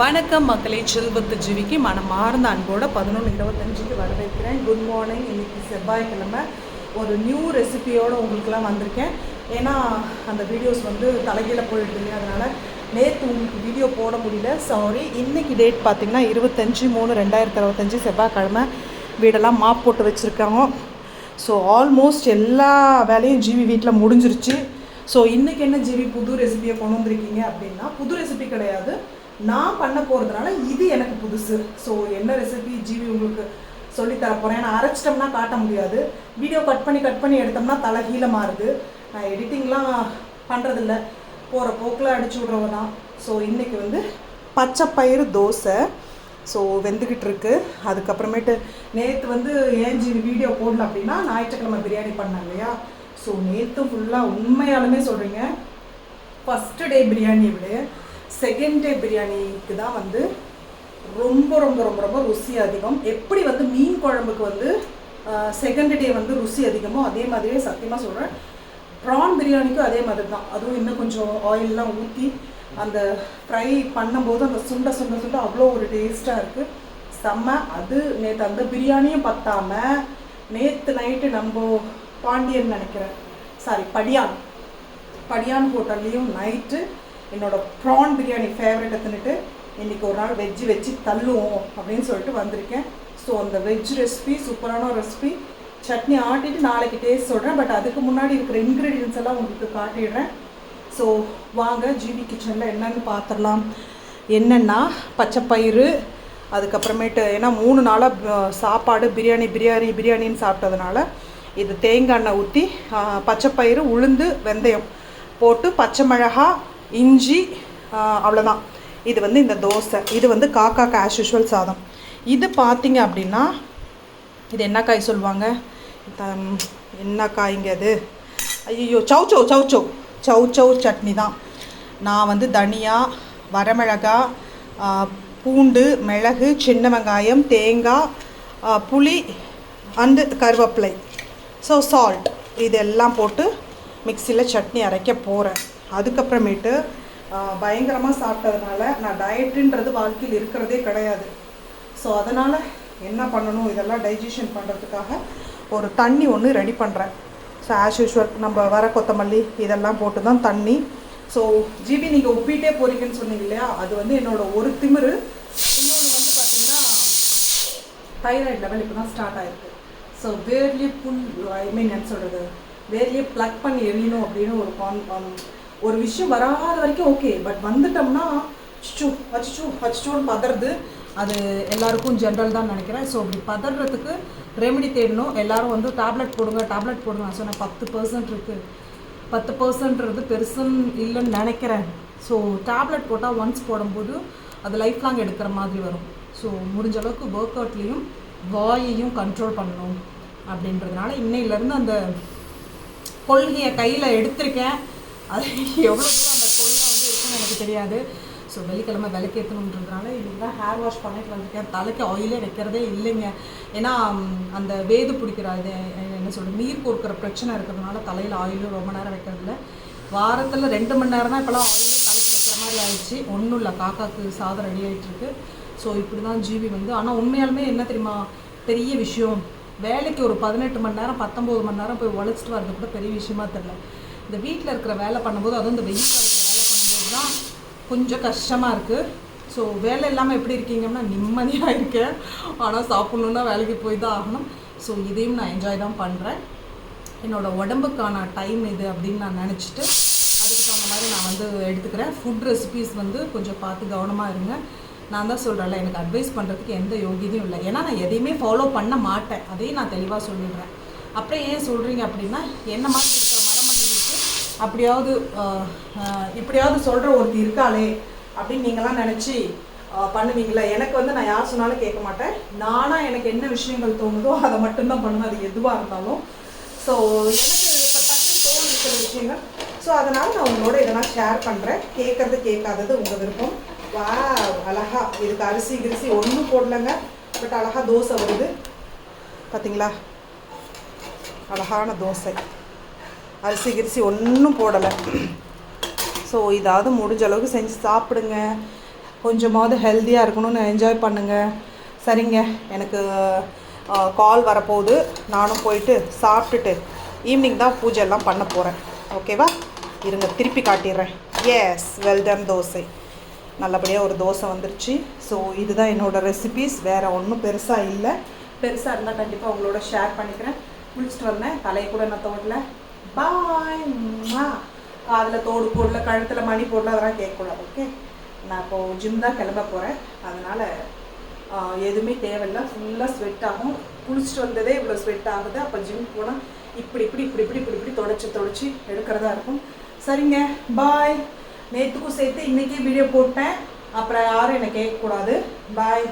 வணக்கம் மக்களே, செல்வத்து ஜீவிக்கு மனமார்ந்த அன்போட 11:25 வரவேற்கிறேன். Good morning. இன்றைக்கி செவ்வாய்க்கிழமை ஒரு நியூ ரெசிபியோடு உங்களுக்கெல்லாம் வந்திருக்கேன். ஏன்னா அந்த வீடியோஸ் தலைகீழ போயிடுதுங்க, அதனால் நேற்று உங்களுக்கு வீடியோ போட முடியல, சாரி. இன்றைக்கி டேட் பார்த்திங்கன்னா 25/3/2025 செவ்வாய்க்கிழமை. வீடெல்லாம் மாப் போட்டு வச்சுருக்காங்க. ஸோ ஆல்மோஸ்ட் எல்லா வேலையும் ஜீவி வீட்டில் முடிஞ்சிருச்சு. ஸோ இன்றைக்கி என்ன ஜீவி புது ரெசிபியை கொண்டு வந்திருக்கீங்க அப்படின்னா, புது ரெசிபி கிடையாது, நான் பண்ண போகிறதுனால இது எனக்கு புதுசு. ஸோ என்ன ரெசிபி ஜீவி உங்களுக்கு சொல்லித்தர போகிறேன். நான் அரைச்சிட்டோம்னா காட்ட முடியாது, வீடியோ கட் பண்ணி எடுத்தோம்னா தலைகீழ மாறுது. நான் எடிட்டிங்லாம் பண்ணுறதில்ல, போகிற போக்கில் அடிச்சு விட்றவ தான். ஸோ இன்றைக்கி பச்சைப்பயிறு தோசை ஸோ வெந்துக்கிட்டு இருக்கு. அதுக்கப்புறமேட்டு நேற்று ஏன் ஜீவி வீடியோ போடல அப்படின்னா, ஞாயிற்றுக்கிழமை பிரியாணி பண்ணேன் இல்லையா. ஸோ நேற்று ஃபுல்லாக உண்மையாலுமே சொல்கிறீங்க, ஃபஸ்ட்டு டே பிரியாணியை விட செகண்ட் டே பிரியாணிக்கு தான் ரொம்ப ரொம்ப ரொம்ப ரொம்ப ருசி அதிகம். எப்படி மீன் குழம்புக்கு செகண்ட் டே ருசி அதிகமோ அதே மாதிரியே சத்தியமாக சொல்கிறேன், ப்ரான் பிரியாணிக்கும் அதே மாதிரி தான். அதுவும் இன்னும் கொஞ்சம் ஆயிலெலாம் ஊற்றி அந்த ஃப்ரை பண்ணும்போது அந்த சுண்ட சுண்ட சுண்ட அவ்வளோ ஒரு டேஸ்ட்டாக இருக்குது, செம்ம. அது நேற்று அந்த பிரியாணியும் பத்தாமல் நேற்று நைட்டு நம்ம பாண்டியன் நினைக்கிறேன், சாரி படியான் ஹோட்டல்லையும் நைட்டு என்னோடய ப்ரான் பிரியாணி ஃபேவரட் எடுத்துன்னுட்டு இன்றைக்கி ஒரு நாள் வெஜ்ஜு வச்சு தள்ளுவோம் அப்படின்னு சொல்லிட்டு வந்திருக்கேன். ஸோ அந்த வெஜ் ரெசிபி சூப்பரான ரெசிபி, சட்னி ஆட்டிட்டு நாளைக்கு டேஸ்ட் சொல்கிறேன். பட் அதுக்கு முன்னாடி இருக்கிற இன்க்ரீடியன்ஸ் எல்லாம் உங்களுக்கு காட்டிடுறேன். ஸோ வாங்க ஜிவி கிச்சனில் என்னென்னு பார்த்துடலாம். என்னென்னா பச்சைப்பயிறு, அதுக்கப்புறமேட்டு ஏன்னா 3 நாளாக சாப்பாடு பிரியாணின்னு சாப்பிட்டதுனால இது தேங்காய் எண்ணெய் ஊற்றி பச்சைப்பயிறு, உளுந்து, வெந்தயம் போட்டு பச்சை மிளகா, இஞ்சி, அவ்வளோதான். இது இந்த தோசை. இது காக்காக்கு ஆஸ் யூஷுவல் சாதம். இது பார்த்திங்க அப்படின்னா இது என்ன காய் சொல்லுவாங்க, என்ன காய்ங்க அது, ஐயோ சௌச்சௌ சட்னி தான். நான் தனியா, வரமிளகா, பூண்டு, மிளகு, சின்ன வெங்காயம், தேங்காய், புளி அண்டு கருவேப்பிலை, ஸோ சால்ட், இதெல்லாம் போட்டு மிக்சியில் சட்னி அரைக்க போகிறேன். அதுக்கப்புறமேட்டு பயங்கரமாக சாப்பிட்டதுனால நான் டயட்டுன்றது வாழ்க்கையில் இருக்கிறதே கிடையாது. ஸோ அதனால் என்ன பண்ணணும், இதெல்லாம் டைஜஷன் பண்ணுறதுக்காக ஒரு தண்ணி ஒன்று ரெடி பண்ணுறேன். ஸோ ஆஸ் யூஷுவல் நம்ம வர கொத்தமல்லி இதெல்லாம் போட்டு தான் தண்ணி. ஸோ ஜிபி நீங்கள் உப்பிட்டே போகிறீங்கன்னு சொன்னீங்க இல்லையா, அது என்னோடய ஒரு திமிரு. இன்னொன்று பார்த்தீங்கன்னா தைராய்டு லெவல் இப்போ தான் ஸ்டார்ட் ஆகிருக்கு. ஸோ வேர்லேயே என்ன சொல்கிறது, வேர்லேயே ப்ளக் பண்ணி எரியணும் அப்படின்னு ஒரு விஷயம் வராத வரைக்கும் ஓகே. பட் வந்துட்டோம்னா அச்சுன்னு பதறது. அது எல்லாருக்கும் ஜென்ரல் தான் நினைக்கிறேன். ஸோ அப்படி பதறதுக்கு ரெமெடி தேடணும். எல்லோரும் டேப்லெட் போடுங்க நான் சொன்னேன். 10% இருக்குது, 10%ன்றது பெருசுன்னு இல்லைன்னு நினைக்கிறேன். ஸோ டேப்லெட் போட்டால் ஒன்ஸ் போடும்போது அது லைஃப் லாங் எடுக்கிற மாதிரி வரும். ஸோ முடிஞ்ச அளவுக்கு ஒர்க் அவுட்லேயும் வாயையும் கண்ட்ரோல் பண்ணணும் அப்படின்றதுனால இன்னையிலேருந்து அந்த கொள்கையை கையில் எடுத்திருக்கேன். அது எவ்வளோ தூரம் அந்த கொள்கை இருக்குன்னு எனக்கு தெரியாது. ஸோ வெள்ளிக்கிழமை விளக்கேற்றணுன்றதுனால இதுதான் ஹேர் வாஷ் பண்ணிட்டு வந்திருக்கேன். தலைக்கு ஆயிலே வைக்கிறதே இல்லைங்க. ஏன்னா அந்த வேது பிடிக்கிற இது என்ன சொல்கிறது, நீர் கோர்க்கிற பிரச்சனை இருக்கிறதுனால தலையில் ஆயிலும் ரொம்ப நேரம் வைக்கிறதில்ல. வாரத்தில் 2 மணி நேரம் தான் இப்போலாம் ஆயிலே தலைக்கு வைக்கிற மாதிரி ஆயிடுச்சு. ஒன்றும் இல்லை, காக்காக்கு சாதம் ரெடி ஆகிட்டுருக்கு. ஸோ இப்படி தான் ஜீவி ஆனால் உண்மையாலுமே என்ன தெரியுமா பெரிய விஷயம், வேலைக்கு ஒரு 18 மணி நேரம் 19 மணி நேரம் போய் உழைச்சிட்டு வரது கூட பெரிய விஷயமா தெரியல. இந்த வீட்டில் இருக்கிற வேலை பண்ணும்போது, அதுவும் இந்த வெயில் காலத்தில் வேலை பண்ணும்போது தான் கொஞ்சம் கஷ்டமாக இருக்குது. ஸோ வேலை இல்லாமல் எப்படி இருக்கீங்கன்னா நிம்மதியாக இருக்கேன், ஆனால் சாப்பிட்ணுன்னா வேலைக்கு போய் தான் ஆகணும். ஸோ இதையும் நான் என்ஜாய் தான் பண்ணுறேன். என்னோடய உடம்புக்கான டைம் இது அப்படின்னு நான் நினச்சிட்டு அதுக்கு தகுந்த மாதிரி நான் எடுத்துக்கிறேன். ஃபுட் ரெசிபீஸ் கொஞ்சம் பார்த்து கவனமாக இருங்க. நான் தான் சொல்கிறேன்ல, எனக்கு அட்வைஸ் பண்ணுறதுக்கு எந்த யோகியதையும் இல்லை. ஏன்னா நான் எதையுமே ஃபாலோ பண்ண மாட்டேன், அதையும் நான் தெளிவாக சொல்லிடுறேன். அப்புறம் ஏன் சொல்கிறீங்க அப்படின்னா, என்ன மாதிரி இருக்கிற மரமண்டலுக்கு இப்படியாவது சொல்கிற ஒருத்தி இருக்காளே அப்படின்னு நீங்களாம் நினச்சி பண்ணுவீங்களா. எனக்கு நான் யார் சொன்னாலும் கேட்க மாட்டேன். நானாக எனக்கு என்ன விஷயங்கள் தோணுதோ அதை மட்டும்தான் பண்ணுவேன், அது எதுவாக இருந்தாலும். ஸோ எனக்கு டக்குன்னு தோணு இருக்கிற விஷயங்கள். ஸோ அதனால் நான் உங்களோட இதெல்லாம் ஷேர் பண்ணுறேன். கேட்காதது உங்கள் விருப்பம். வா அழகா இதுக்கு அரிசி ஒன்றும் போடலைங்க, பட் அழகாக தோசை வருது பார்த்தீங்களா, அழகான தோசை. அரிசி ஒன்றும் போடலை. ஸோ இதாவது முடிஞ்ச அளவுக்கு செஞ்சு சாப்பிடுங்க. கொஞ்சமாவது ஹெல்த்தியாக இருக்கணும்னு என்ஜாய் பண்ணுங்கள். சரிங்க, எனக்கு கால் வரப்போகுது. நானும் போயிட்டு சாப்பிட்டுட்டு ஈவினிங் தான் பூஜை எல்லாம் பண்ண போகிறேன். ஓகேவா? இருங்க திருப்பி காட்டிடுறேன். S, well done dosa. நல்லபடியாக ஒரு தோசை வந்துருச்சு. ஸோ இதுதான் என்னோடய ரெசிபீஸ். வேறு ஒன்றும் பெருசாக இல்லை. பெருசாக இருந்தால் கண்டிப்பாக உங்களோட ஷேர் பண்ணிக்கிறேன். குளிச்சுட்டு வந்தேன், தலையை கூட நான் தோடல. பாய். அதில் தோடு போடல, கழுத்தில் மணி போடல, அதெல்லாம் கேட்கக்கூடாது. ஓகே, நான் இப்போது ஜிம் தான் கிளம்ப போகிறேன். அதனால் எதுவுமே தேவையில்லை. ஃபுல்லாக ஸ்வெட் ஆகும். குளிச்சுட்டு வந்ததே இவ்வளோ ஸ்வெட் ஆகுது. அப்போ ஜிம் போனால் இப்படி தொடச்சி எடுக்கிறதா இருக்கும். சரிங்க, பாய். நேற்றுக்கும் சேர்த்து இன்றைக்கி வீடியோ போட்டேன். அப்புறம் யாரும் என்னை கேட்கக்கூடாது. பாய்.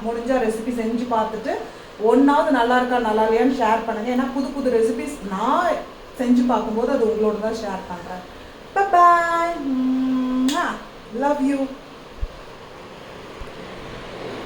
முடிஞ்சால் ரெசிபி செஞ்சு பார்த்துட்டு ஒன்றாவது நல்லா இருக்கா நல்லா இல்லையான்னு ஷேர் பண்ணுங்கள். ஏன்னா புது புது ரெசிபிஸ் நான் செஞ்சு பார்க்கும்போது அது உங்களோட தான் ஷேர் பண்ணுறேன். பாய். Love you.